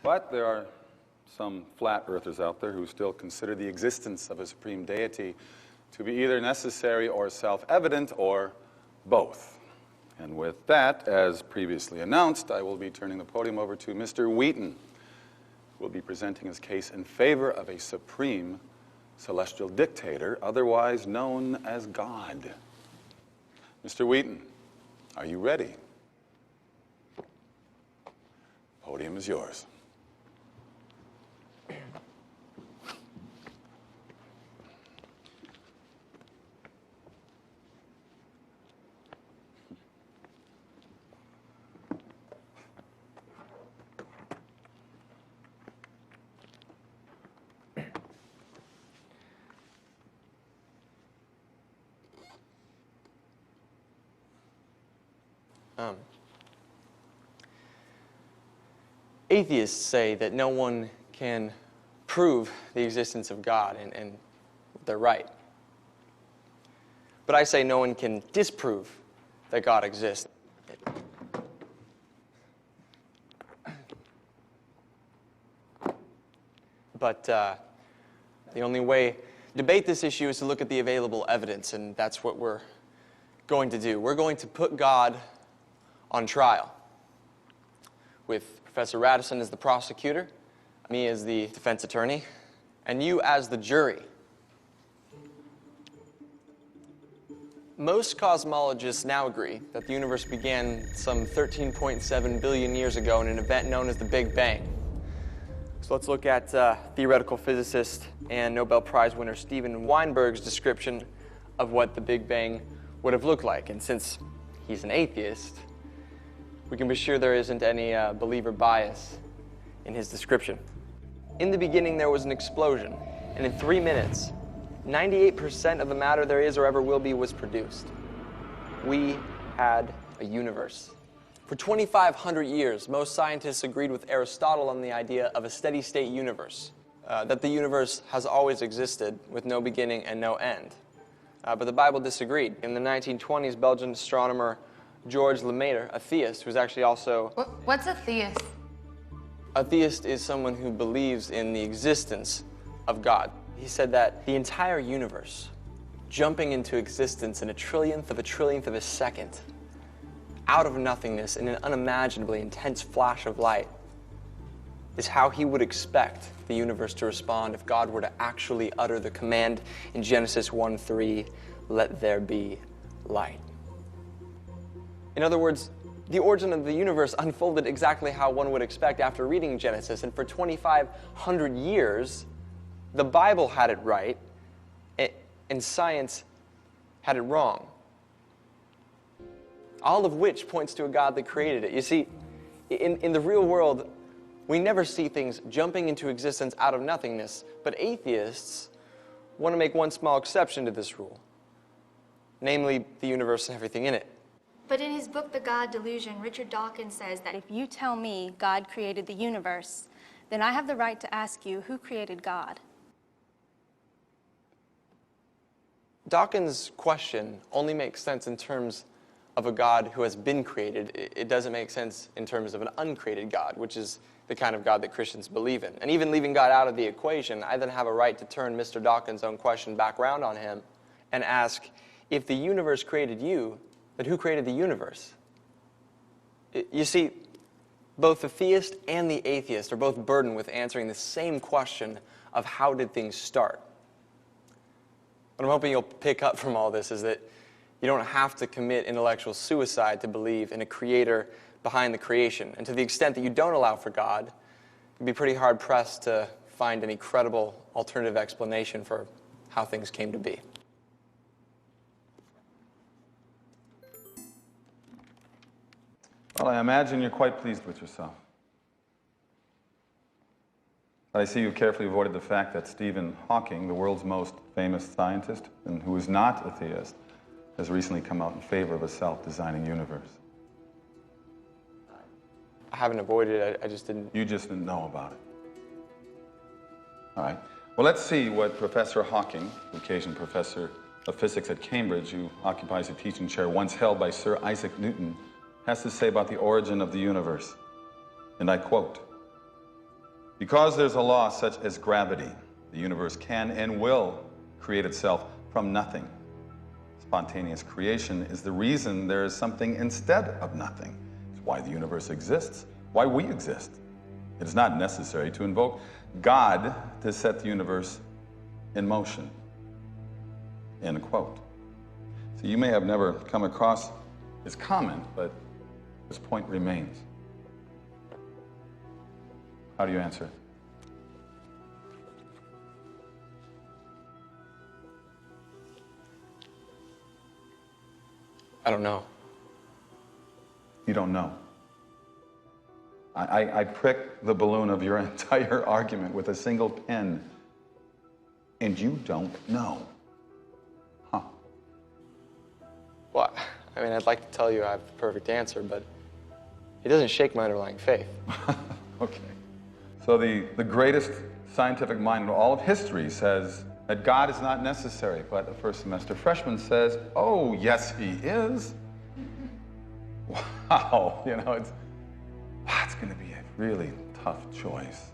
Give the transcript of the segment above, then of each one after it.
But there are some flat earthers out there who still consider the existence of a supreme deity to be either necessary or self-evident or both. And with that, as previously announced, I will be turning the podium over to Mr. Wheaton, who will be presenting his case in favor of a supreme celestial dictator, otherwise known as God. Mr. Wheaton, are you ready? Podium is yours. Atheists say that no one can prove the existence of God, and they're right. But I say no one can disprove that God exists. But the only way to debate this issue is to look at the available evidence, and that's what we're going to do. We're going to put God on trial, with Professor Radisson as the prosecutor, me as the defense attorney, and you as the jury. Most cosmologists now agree that the universe began some 13.7 billion years ago in an event known as the Big Bang. So let's look at theoretical physicist and Nobel Prize winner Steven Weinberg's description of what the Big Bang would have looked like. And since he's an atheist, we can be sure there isn't any believer bias in his description. In the beginning, there was an explosion, and in 3 minutes, 98% of the matter there is or ever will be was produced. We had a universe. For 2,500 years, most scientists agreed with Aristotle on the idea of a steady-state universe, that the universe has always existed with no beginning and no end. But the Bible disagreed. In the 1920s, Belgian astronomer George Lemaitre, a theist, who's actually also... What's a theist? A theist is someone who believes in the existence of God. He said that the entire universe, jumping into existence in a trillionth of a second, out of nothingness in an unimaginably intense flash of light, is how he would expect the universe to respond if God were to actually utter the command in Genesis 1:3, "Let there be light." In other words, the origin of the universe unfolded exactly how one would expect after reading Genesis, and for 2,500 years, the Bible had it right, and science had it wrong. All of which points to a God that created it. You see, in the real world, we never see things jumping into existence out of nothingness, but atheists want to make one small exception to this rule, namely the universe and everything in it. But in his book, The God Delusion, Richard Dawkins says that if you tell me God created the universe, then I have the right to ask you, who created God? Dawkins' question only makes sense in terms of a God who has been created. It doesn't make sense in terms of an uncreated God, which is the kind of God that Christians believe in. And even leaving God out of the equation, I then have a right to turn Mr. Dawkins' own question back around on him and ask, if the universe created you, then who created the universe? You see, both the theist and the atheist are both burdened with answering the same question of how did things start. What I'm hoping you'll pick up from all this is that you don't have to commit intellectual suicide to believe in a creator behind the creation. And to the extent that you don't allow for God, you'd be pretty hard-pressed to find any credible alternative explanation for how things came to be. Well, I imagine you're quite pleased with yourself. I see you carefully avoided the fact that Stephen Hawking, the world's most famous scientist, and who is not a theist, has recently come out in favor of a self-designing universe. I haven't avoided it, I just didn't... You just didn't know about it. All right. Well, let's see what Professor Hawking, the occasion professor of physics at Cambridge, who occupies a teaching chair once held by Sir Isaac Newton, has to say about the origin of the universe. And I quote, Because there's a law such as gravity, the universe can and will create itself from nothing. Spontaneous creation is the reason there is something instead of nothing. It's why the universe exists, why we exist. It is not necessary to invoke God to set the universe in motion. End quote. So you may have never come across his comment, but this point remains. How do you answer it? I don't know. You don't know. I pricked the balloon of your entire argument with a single pin, and you don't know. Huh. Well, I mean, I'd like to tell you I have the perfect answer, but it doesn't shake my underlying faith. Okay. So the greatest scientific mind in all of history says that God is not necessary, but a first semester freshman says, oh, yes, he is. Wow, you know, it's going to be a really tough choice.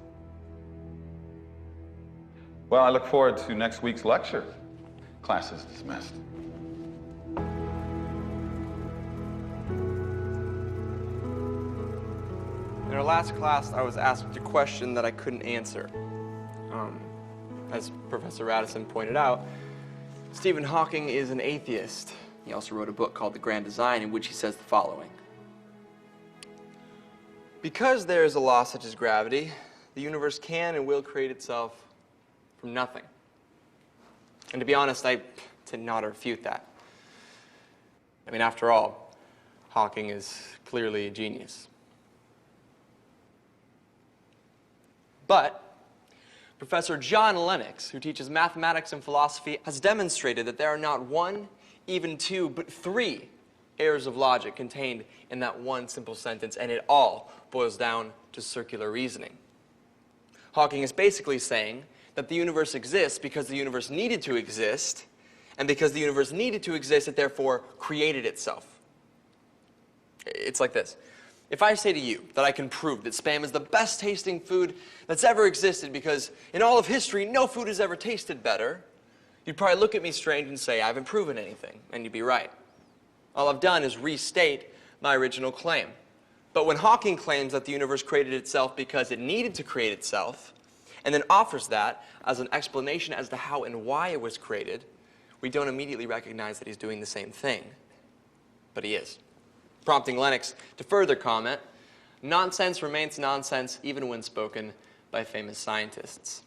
Well, I look forward to next week's lecture. Class is dismissed. In our last class, I was asked a question that I couldn't answer. As Professor Radisson pointed out, Stephen Hawking is an atheist. He also wrote a book called The Grand Design, in which he says the following. Because there is a law such as gravity, the universe can and will create itself from nothing. And to be honest, I tend not to refute that. I mean, after all, Hawking is clearly a genius. But Professor John Lennox, who teaches mathematics and philosophy, has demonstrated that there are not one, even two, but three errors of logic contained in that one simple sentence, and it all boils down to circular reasoning. Hawking is basically saying that the universe exists because the universe needed to exist, and because the universe needed to exist, it therefore created itself. It's like this. If I say to you that I can prove that Spam is the best tasting food that's ever existed because in all of history, no food has ever tasted better, you'd probably look at me strange and say, I haven't proven anything, and you'd be right. All I've done is restate my original claim. But when Hawking claims that the universe created itself because it needed to create itself, and then offers that as an explanation as to how and why it was created, we don't immediately recognize that he's doing the same thing. But he is. Prompting Lennox to further comment, nonsense remains nonsense even when spoken by famous scientists,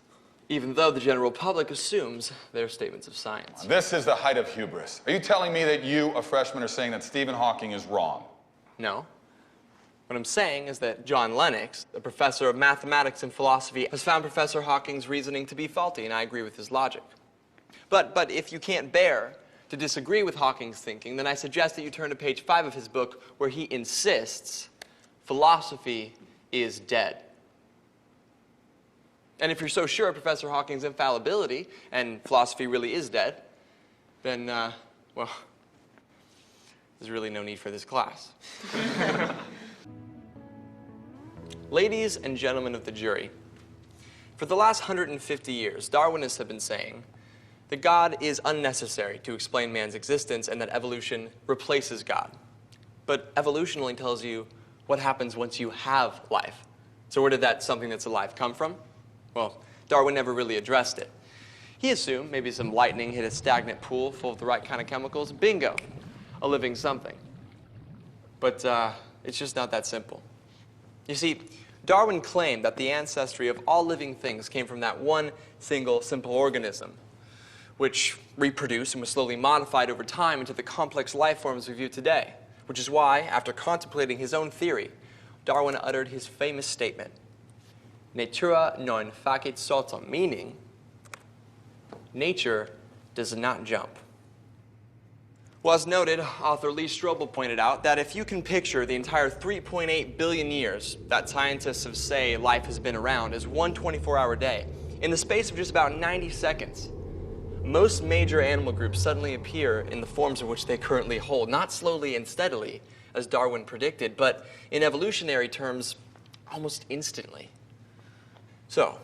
even though the general public assumes they're statements of science. This is the height of hubris. Are you telling me that you, a freshman, are saying that Stephen Hawking is wrong? No. What I'm saying is that John Lennox, a professor of mathematics and philosophy, has found Professor Hawking's reasoning to be faulty, and I agree with his logic. But if you can't bear to disagree with Hawking's thinking, then I suggest that you turn to page 5 of his book, where he insists philosophy is dead. And if you're so sure of Professor Hawking's infallibility, and philosophy really is dead, then, well, there's really no need for this class. Ladies and gentlemen of the jury, for the last 150 years, Darwinists have been saying that God is unnecessary to explain man's existence and that evolution replaces God. But evolution only tells you what happens once you have life. So where did that something that's alive come from? Well, Darwin never really addressed it. He assumed maybe some lightning hit a stagnant pool full of the right kind of chemicals. Bingo, a living something. But it's just not that simple. You see, Darwin claimed that the ancestry of all living things came from that one single simple organism, which reproduced and was slowly modified over time into the complex life forms we view today. Which is why, after contemplating his own theory, Darwin uttered his famous statement, Natura non facit saltum, meaning, nature does not jump. Well, as noted, author Lee Strobel pointed out that if you can picture the entire 3.8 billion years that scientists have say life has been around as one 24-hour day, in the space of just about 90 seconds, most major animal groups suddenly appear in the forms in which they currently hold, not slowly and steadily, as Darwin predicted, but in evolutionary terms, almost instantly. So,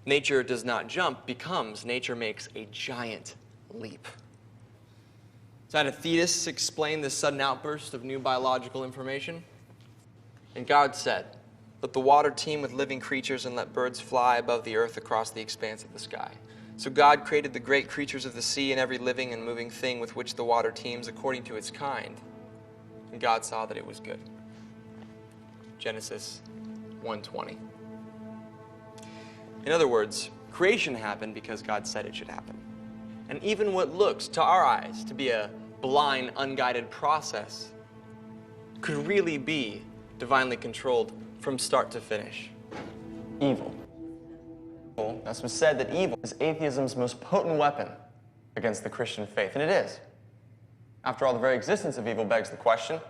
nature does not jump becomes nature makes a giant leap. So how do theists explain this sudden outburst of new biological information? And God said, "Let the water teem with living creatures and let birds fly above the earth across the expanse of the sky." So God created the great creatures of the sea and every living and moving thing with which the water teems according to its kind. And God saw that it was good. Genesis 1:20. In other words, creation happened because God said it should happen. And even what looks to our eyes to be a blind, unguided process could really be divinely controlled from start to finish. Evil. It's been said that evil is atheism's most potent weapon against the Christian faith, and it is. After all, the very existence of evil begs the question,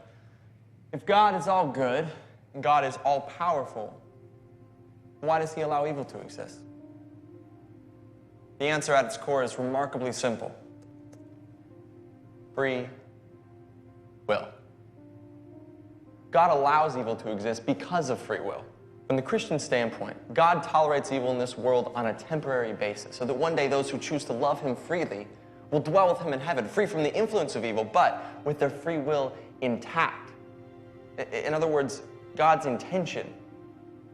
if God is all good and God is all powerful, why does he allow evil to exist? The answer at its core is remarkably simple. Free will. God allows evil to exist because of free will. From the Christian standpoint, God tolerates evil in this world on a temporary basis, so that one day those who choose to love him freely will dwell with him in heaven, free from the influence of evil, but with their free will intact. In other words, God's intention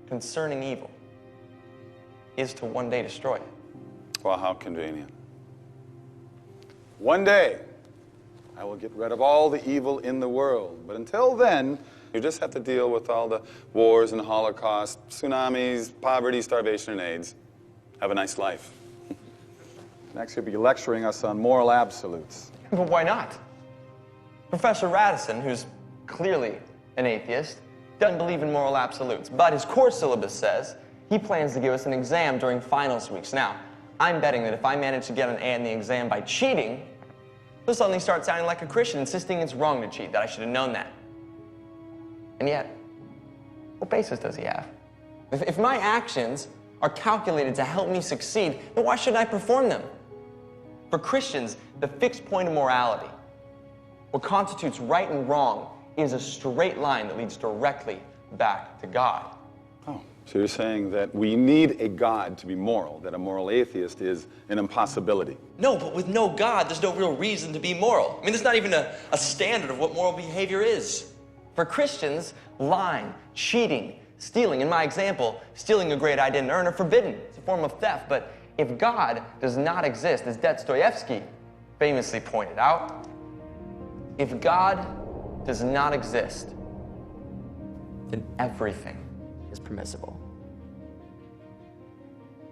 concerning evil is to one day destroy it. Well, how convenient. One day, I will get rid of all the evil in the world. But until then, you just have to deal with all the wars and Holocaust, tsunamis, poverty, starvation, and AIDS. Have a nice life. Next, you'll be lecturing us on moral absolutes. But why not? Professor Radisson, who's clearly an atheist, doesn't believe in moral absolutes. But his course syllabus says he plans to give us an exam during finals weeks. Now, I'm betting that if I manage to get an A in the exam by cheating, he'll suddenly start sounding like a Christian, insisting it's wrong to cheat, that I should have known that. And yet, what basis does he have? If my actions are calculated to help me succeed, then why shouldn't I perform them? For Christians, the fixed point of morality, what constitutes right and wrong, is a straight line that leads directly back to God. Oh, so you're saying that we need a God to be moral, that a moral atheist is an impossibility. No, but with no God, there's no real reason to be moral. I mean, there's not even a standard of what moral behavior is. For Christians, lying, cheating, stealing, in my example, stealing a great I didn't earn, are forbidden. It's a form of theft. But if God does not exist, as Dostoevsky famously pointed out, if God does not exist, then everything is permissible.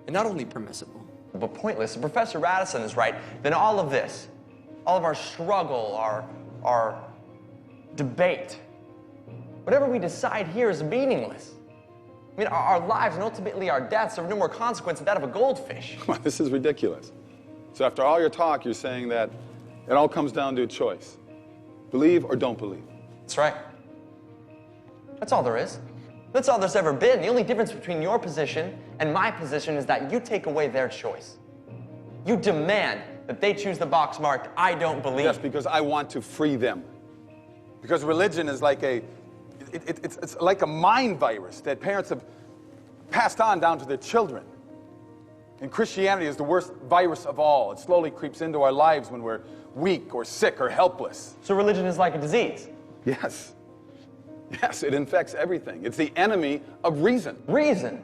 And not only permissible, but pointless. If Professor Radisson is right, then all of this, all of our struggle, our debate, whatever we decide here is meaningless. I mean, our lives and ultimately our deaths are no more consequence than that of a goldfish. This is ridiculous. So after all your talk, you're saying that it all comes down to a choice. Believe or don't believe. That's right. That's all there is. That's all there's ever been. The only difference between your position and my position is that you take away their choice. You demand that they choose the box marked, I don't believe. Yes, because I want to free them. Because religion is like it's like a mind virus that parents have passed on down to their children. And Christianity is the worst virus of all. It slowly creeps into our lives when we're weak or sick or helpless. So religion is like a disease? Yes. Yes, it infects everything. It's the enemy of reason. Reason?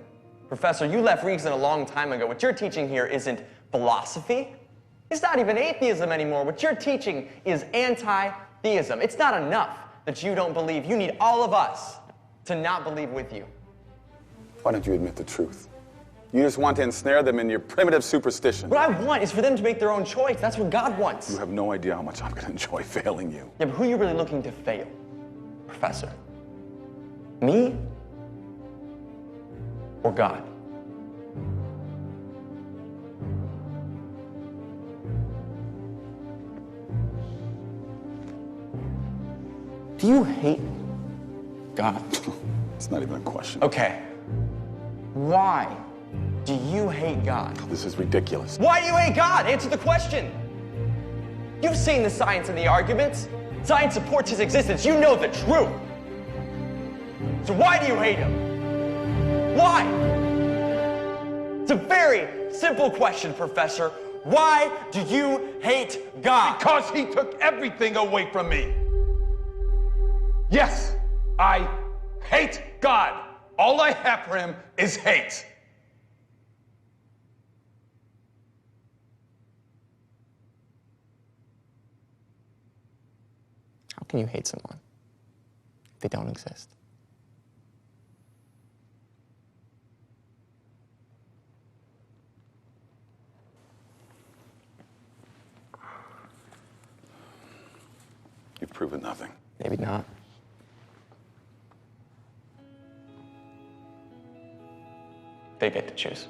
Professor, you left reason a long time ago. What you're teaching here isn't philosophy. It's not even atheism anymore. What you're teaching is anti-theism. It's not enough that you don't believe. You need all of us to not believe with you. Why don't you admit the truth? You just want to ensnare them in your primitive superstition. What I want is for them to make their own choice. That's what God wants. You have no idea how much I'm going to enjoy failing you. Yeah, but who are you really looking to fail, Professor? Me? Or God? Do you hate God? It's not even a question. Okay. Why do you hate God? This is ridiculous. Why do you hate God? Answer the question. You've seen the science and the arguments. Science supports his existence. You know the truth. So why do you hate him? Why? very simple question, Professor. Why do you hate God? Because he took everything away from me. Yes, I hate God. All I have for him is hate. How can you hate someone if they don't exist? You've proven nothing. Maybe not. They get to choose.